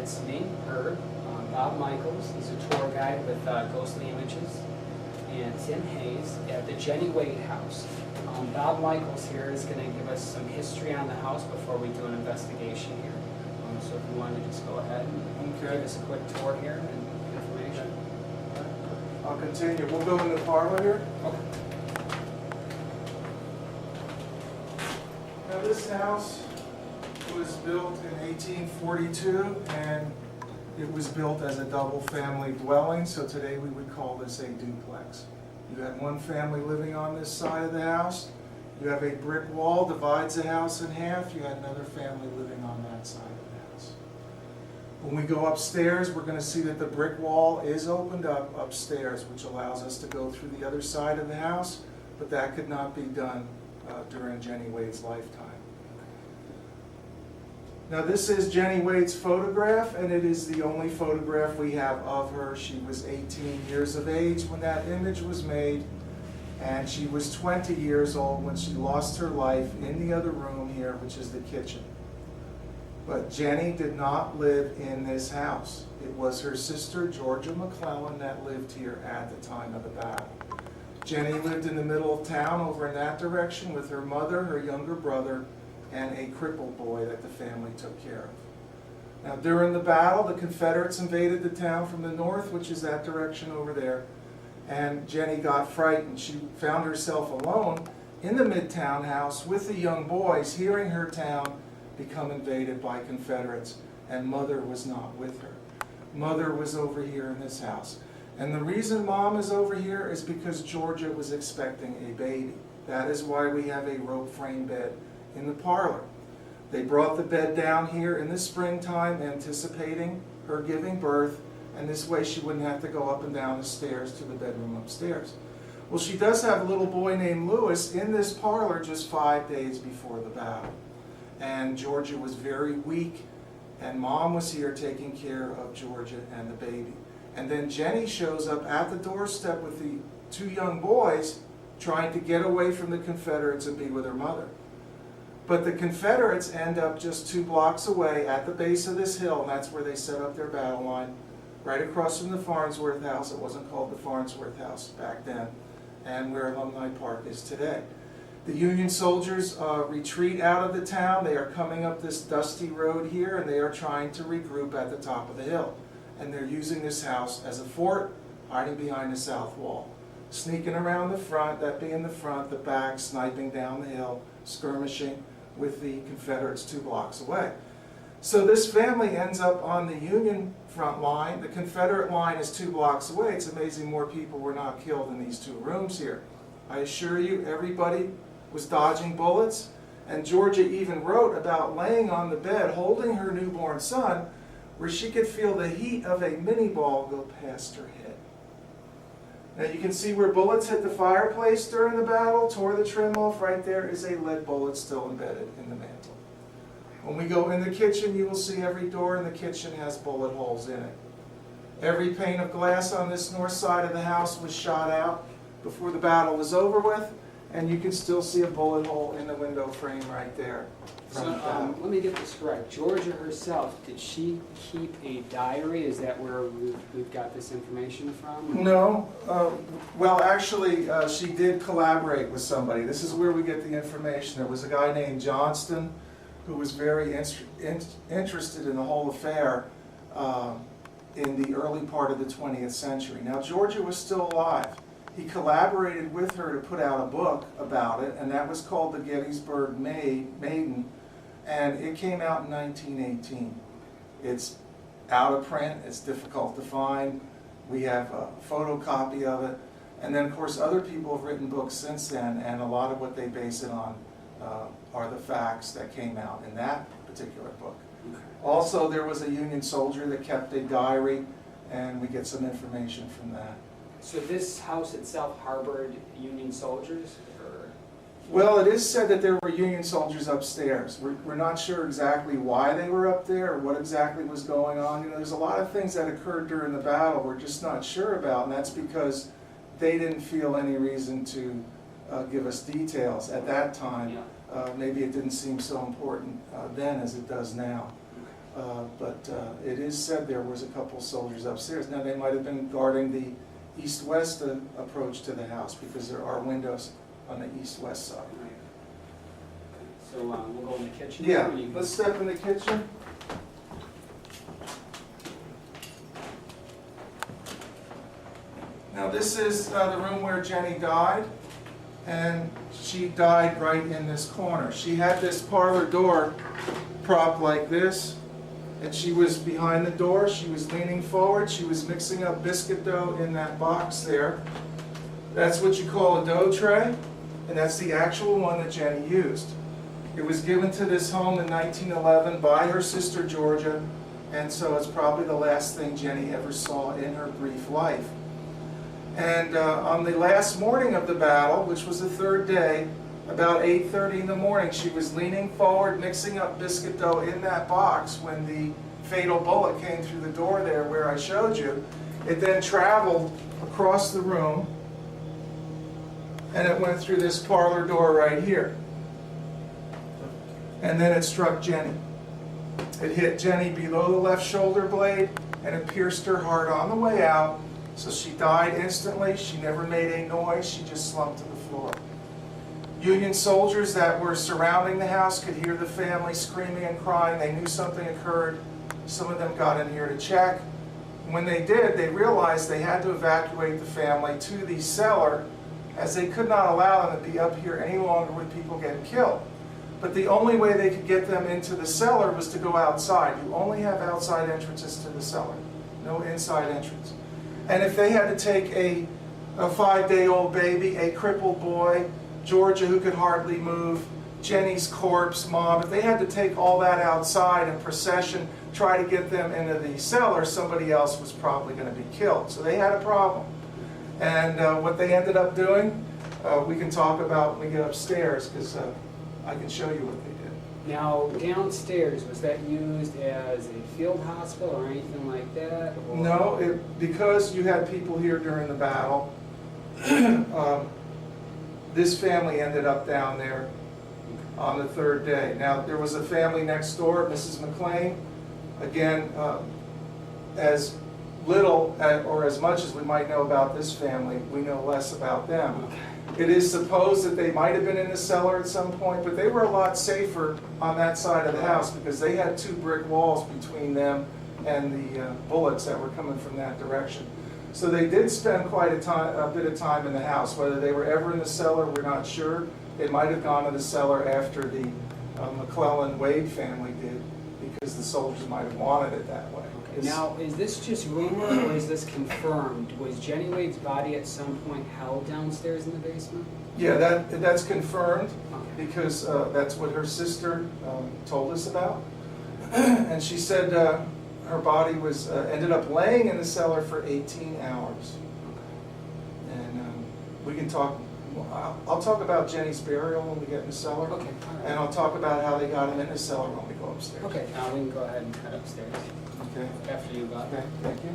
It's me, Herb, Bob Michaels, he's a tour guide with Ghostly Images, and Tim Hayes at the Jennie Wade House. Bob Michaels here is going to give us some history on the house before we do an investigation here. So if you want to just go ahead and give us a quick tour here and information. I'll continue. We'll go in the parlor here. Okay. Now this house was built in 1842 and it was built as a double family dwelling, so today we would call this a duplex. You had one family living on this side of the house. You have a brick wall divides the house in half. You had another family living on that side of the house. When we go upstairs, we're going to see that the brick wall is opened up upstairs, which allows us to go through the other side of the house, but that could not be done during Jennie Wade's lifetime. Now this is Jennie Wade's photograph, and it is the only photograph we have of her. She was 18 years of age when that image was made, and she was 20 years old when she lost her life in the other room here, which is the kitchen. But Jennie did not live in this house. It was her sister, Georgia McClellan, that lived here at the time of the battle. Jennie lived in the middle of town over in that direction with her mother, her younger brother, and a crippled boy that the family took care of. Now during the battle, the Confederates invaded the town from the north, which is that direction over there, and Jennie got frightened. She found herself alone in the Midtown house with the young boys, hearing her town become invaded by Confederates, and Mother was not with her. Mother was over here in this house. And the reason Mom is over here is because Georgia was expecting a baby. That is why we have a rope frame bed in the parlor. They brought the bed down here in the springtime anticipating her giving birth, and this way she wouldn't have to go up and down the stairs to the bedroom upstairs. Well, she does have a little boy named Lewis in this parlor just 5 days before the battle. And Georgia was very weak, and Mom was here taking care of Georgia and the baby. And then Jennie shows up at the doorstep with the two young boys trying to get away from the Confederates and be with her mother. But the Confederates end up just 2 blocks away at the base of this hill, and that's where they set up their battle line, right across from the Farnsworth House. It wasn't called the Farnsworth House back then, and where Alumni Park is today. The Union soldiers retreat out of the town. They are coming up this dusty road here, and they are trying to regroup at the top of the hill. And they're using this house as a fort, hiding behind the south wall. Sneaking around the front, that being the front, the back, sniping down the hill, skirmishing with the Confederates 2 blocks away. So this family ends up on the Union front line. The Confederate line is 2 blocks away. It's amazing more people were not killed in these 2 rooms here. I assure you, everybody was dodging bullets, and Georgia even wrote about laying on the bed holding her newborn son, where she could feel the heat of a mini ball go past her head. Now you can see where bullets hit the fireplace during the battle, tore the trim off. Right there is a lead bullet still embedded in the mantle. When we go in the kitchen, you will see every door in the kitchen has bullet holes in it. Every pane of glass on this north side of the house was shot out before the battle was over with, and you can still see a bullet hole in the window frame right there. So let me get this correct. Georgia herself, did she keep a diary? Is that where we've got this information from? No. Well, actually, she did collaborate with somebody. This is where we get the information. There was a guy named Johnston who was very interested in the whole affair in the early part of the 20th century. Now, Georgia was still alive. He collaborated with her to put out a book about it, and that was called The Gettysburg Maiden, and it came out in 1918. It's out of print, it's difficult to find. We have a photocopy of it, and then of course other people have written books since then, and a lot of what they base it on are the facts that came out in that particular book. Also, there was a Union soldier that kept a diary, and we get some information from that. So this house itself harbored Union soldiers? Or? Well, it is said that there were Union soldiers upstairs. We're not sure exactly why they were up there or what exactly was going on. You know, there's a lot of things that occurred during the battle we're just not sure about, and that's because they didn't feel any reason to give us details at that time. Yeah. Maybe it didn't seem so important then as it does now. But it is said there was a couple soldiers upstairs. Now, they might have been guarding the east-west approach to the house, because there are windows on the east-west side. Right. So we'll go in the kitchen. Yeah, or you can- let's step in the kitchen. Now, this is the room where Jenny died, and she died right in this corner. She had this parlor door propped like this, and she was behind the door. She was leaning forward. She was mixing up biscuit dough in that box there. That's what you call a dough tray, and that's the actual one that Jenny used. It was given to this home in 1911 by her sister Georgia, and so it's probably the last thing Jenny ever saw in her brief life. And on the last morning of the battle, which was the third day, about 8:30 in the morning, she was leaning forward, mixing up biscuit dough in that box when the fatal bullet came through the door there where I showed you. It then traveled across the room, and it went through this parlor door right here. And then it struck Jenny. It hit Jenny below the left shoulder blade, and it pierced her heart on the way out. So she died instantly. She never made a noise. She just slumped to the floor. Union soldiers that were surrounding the house could hear the family screaming and crying. They knew something occurred. Some of them got in here to check. When they did, they realized they had to evacuate the family to the cellar, as they could not allow them to be up here any longer with people getting killed. But the only way they could get them into the cellar was to go outside. You only have outside entrances to the cellar, no inside entrance. And if they had to take a 5-day-old baby, a crippled boy, Georgia who could hardly move, Jenny's corpse, Mom, if they had to take all that outside in procession, try to get them into the cellar, somebody else was probably going to be killed. So they had a problem. And what they ended up doing, we can talk about when we get upstairs, because I can show you what they did. Now, downstairs, was that used as a field hospital or anything like that? Or? No, because you had people here during the battle, this family ended up down there on the third day. Now, there was a family next door, Mrs. McLean. Again, as little or as much as we might know about this family, we know less about them. It is supposed that they might have been in the cellar at some point, but they were a lot safer on that side of the house because they had 2 brick walls between them and the bullets that were coming from that direction. So they did spend quite a bit of time in the house. Whether they were ever in the cellar, we're not sure. They might have gone to the cellar after the McClellan-Wade family did, because the soldiers might have wanted it that way. Okay. Now, is this just rumor or is this confirmed? Was Jenny Wade's body at some point held downstairs in the basement? Yeah, that's confirmed, Okay. because that's what her sister told us about. And she said her body was ended up laying in the cellar for 18 hours. And we can talk, I'll talk about Jenny's burial when we get in the cellar. Okay, all right. And I'll talk about how they got him in the cellar when we go upstairs. Okay, now we can go ahead and head upstairs Okay. after you got Okay, thank you.